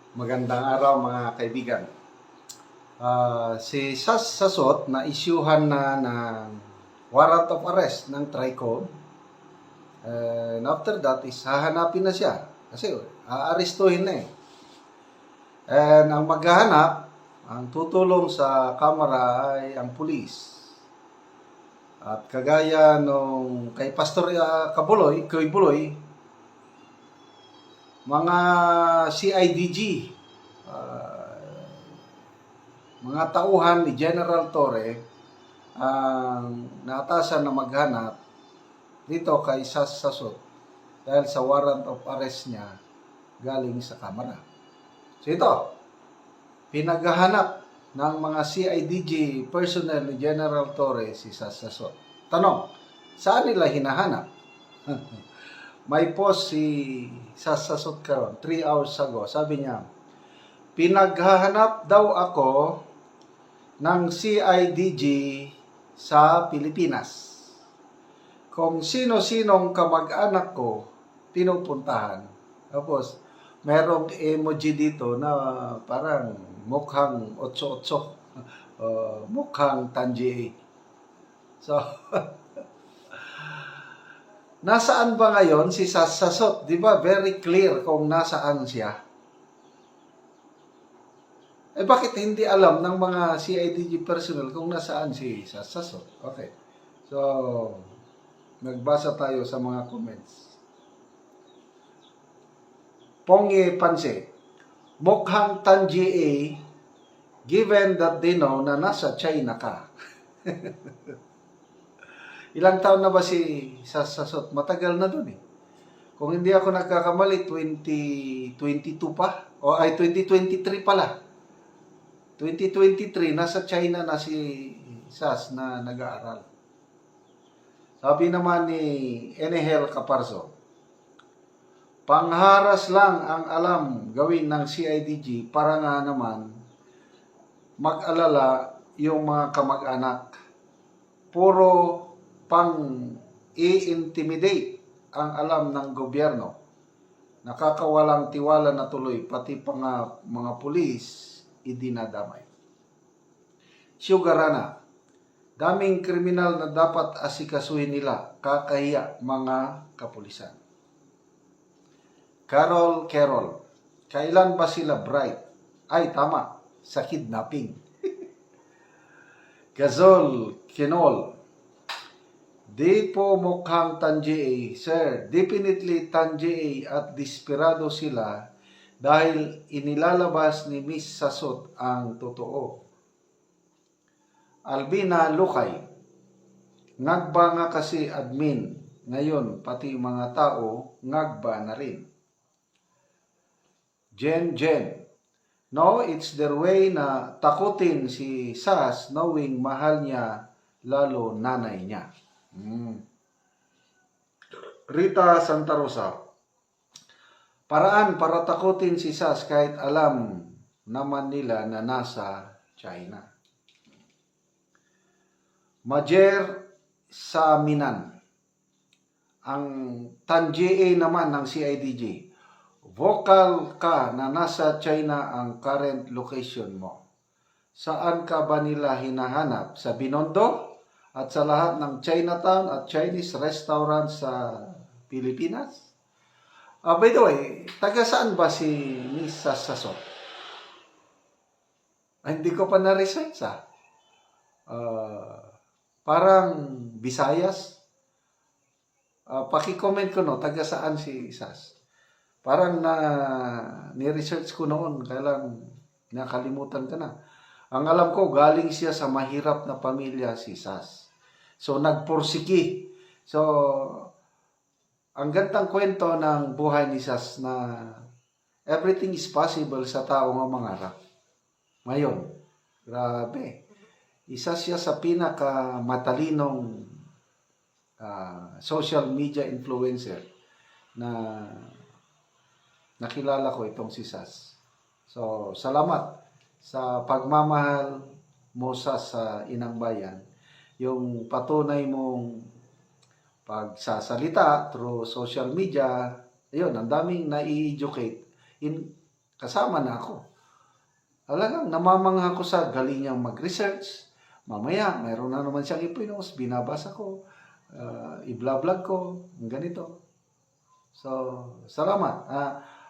Magandang araw mga kaibigan. Si Sas Sasot na isyuhan na ng warrant of arrest ng TRICOM. And after that is hahanapin na siya. Kasi aarestuhin na eh. And ang maghahanap, ang tutulong sa kamera ay ang pulis. At kagaya nung kay Pastor Kuy Buloy, mga CIDG, mga tauhan ni General Torre ang naatasan na maghanap dito kay Sas Sasot dahil sa warrant of arrest niya galing sa kamera. So ito, pinaghahanap ng mga CIDG personnel ni General Torre si Sas Sasot. Tanong, saan nila hinahanap? May post si Sas Sasot karon 3 hours ago. Sabi niya, pinaghahanap daw ako ng CIDG sa Pilipinas. Kung sino-sinong kamag-anak ko pinupuntahan. Tapos, merong emoji dito na parang mukhang 88. Mukhang Tanji. So, nasaan ba ngayon si Sas Sasot? Di ba very clear kung nasaan siya? Eh bakit hindi alam ng mga CIDG personnel kung nasaan si Sas Sasot? Okay. So, nagbasa tayo sa mga comments. Pongye Panse, mukhang Tanji given that they know na nasa China ka. Ilang taon na ba si Sas Sasot? Matagal na dun eh. Kung hindi ako nagkakamali, 2022 pa? O ay 2023 pala. 2023, nasa China na si Sas na nag-aaral. Sabi naman ni Enehel Caparzo, pangharas lang ang alam gawin ng CIDG para nga naman mag-alala yung mga kamag-anak. Puro pang i-intimidate ang alam ng gobyerno. Nakakawalang tiwala na tuloy, pati pa nga mga pulis idinadamay. Sugarana, daming kriminal na dapat asikasuhin nila, kakahiya mga kapulisan. Carol, kailan ba sila bright? Ay, tama, sa kidnapping. Gazol, Kinol, di po mukhang Tanji. Sir, definitely Tanji at desperado sila dahil inilalabas ni Miss Sasot ang totoo. Albina Lukay, ngagba nga kasi admin, ngayon pati mga tao ngagba na rin. Jen, no, it's their way na takutin si Sas knowing mahal niya lalo nanay niya. Rita Santa Rosa, paraan para takutin si Sas kahit alam naman nila na nasa China. Majer sa Minan, ang Tanji naman ng CIDG, vocal ka na nasa China ang current location mo. Saan ka ba nila hinahanap? Sa Binondo at sa lahat ng Chinatown at Chinese restaurant sa Pilipinas? By the way, taga saan ba si Miss Sas Sasot? Hindi ko pa na-research parang Visayas. Paki-comment ko no, taga saan si Sas? Parang ni-research ko noon, kaya lang nakalimutan ka na. Ang alam ko, galing siya sa mahirap na pamilya si Sas. So, nagpursiki. So, ang gandang kwento ng buhay ni Sas na everything is possible sa tao nga mangarap. Ngayon, grabe. Isa siya sa pinakamatalinong social media influencer na nakilala ko itong si Sas. So, salamat sa pagmamahal mo sa inang bayan. Yung patunay mong pagsasalita through social media, ayun, ang daming nai-educate kasama na ako. Talagang namamangha ko sa galing niyang mag-research. Mamaya, mayroon na naman siyang ipinost, binabasa ko, i-vlog ko, ganito. So, salamat.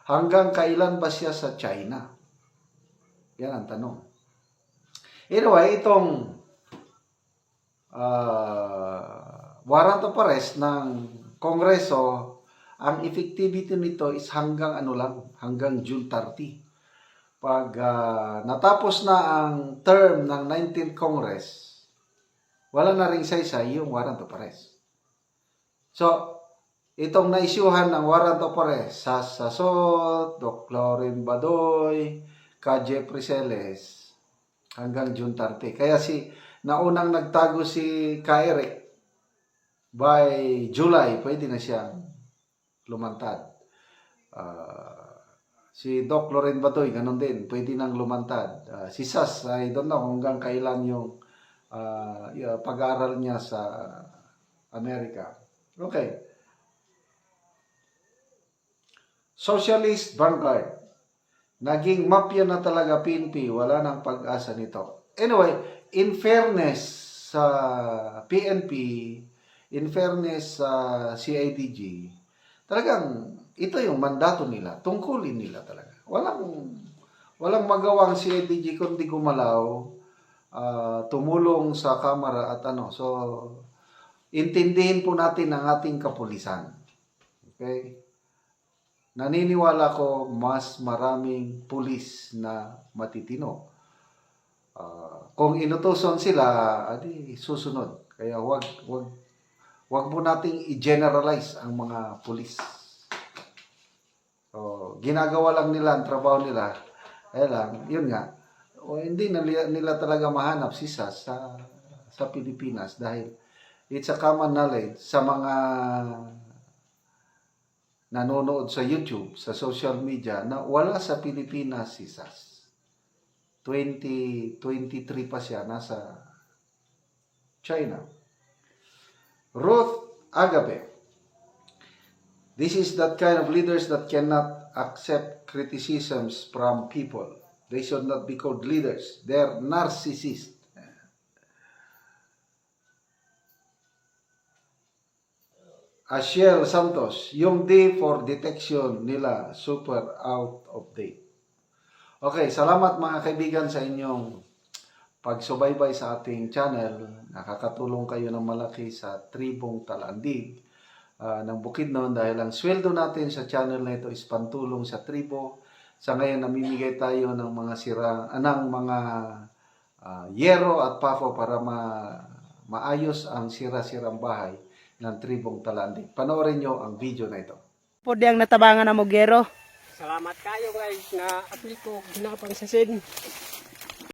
Hanggang kailan ba siya sa China? Yan ang tanong. Anyway, itong warrant of arrest ng Kongreso, ang effectivity nito is hanggang hanggang June 30. Pag natapos na ang term ng 19th Congress, wala na ring saysay yung warrant of arrest. So, itong naisyuhan ng warrant of arrest, Sasot, Doc Lauren Badoy, ka Jeffrey Celes, hanggang June 30. Kaya naunang nagtago si ka Eric, by July, pwede na siyang lumantad. Si Doc Lauren Badoy, ganun din, pwede nang lumantad. Si Sas, I don't know hanggang kailan yung pag-aaral niya sa Amerika. Okay. Socialist Vanguard. Naging mafia na talaga PNP, wala nang pag-asa nito. Anyway, in fairness sa PNP, in fairness sa CIDG, talagang ito yung mandato nila, tungkulin nila talaga. Walang magawang CIDG kundi gumalaw, tumulong sa Kamara at ano. So, intindihin po natin ang ating kapulisan. Okay? Naniniwala ko mas maraming pulis na matitino. Kung inutusan sila, adi susunod. Kaya wag mo nating i-generalize ang mga pulis. So, ginagawa lang nila ang trabaho nila. Kaya lang, yun nga. Hindi nila talaga mahanap si Sas sa Pilipinas dahil it's a common knowledge sa mga nanonood sa YouTube, sa social media, na wala sa Pilipinas si Sas. 2023 pa siya, nasa China. Ruth Agape. This is that kind of leaders that cannot accept criticisms from people. They should not be called leaders. They're narcissists. Ashiel Santos, yung day for detection nila, super out of date. Okay, salamat mga kaibigan sa inyong pagsubaybay sa ating channel. Nakakatulong kayo ng malaki sa Tribong Talandig ng Bukidnon dahil ang sweldo natin sa channel na ito is pantulong sa tribo. Sa ngayon, namimigay tayo ng mga yero at pako para maayos ang sira-sirang bahay ng Tribong Talandig. Panoorin nyo ang video na ito. Po diyang natabangan na mo gero. Salamat kayo guys na apil ko ginapang sa sin.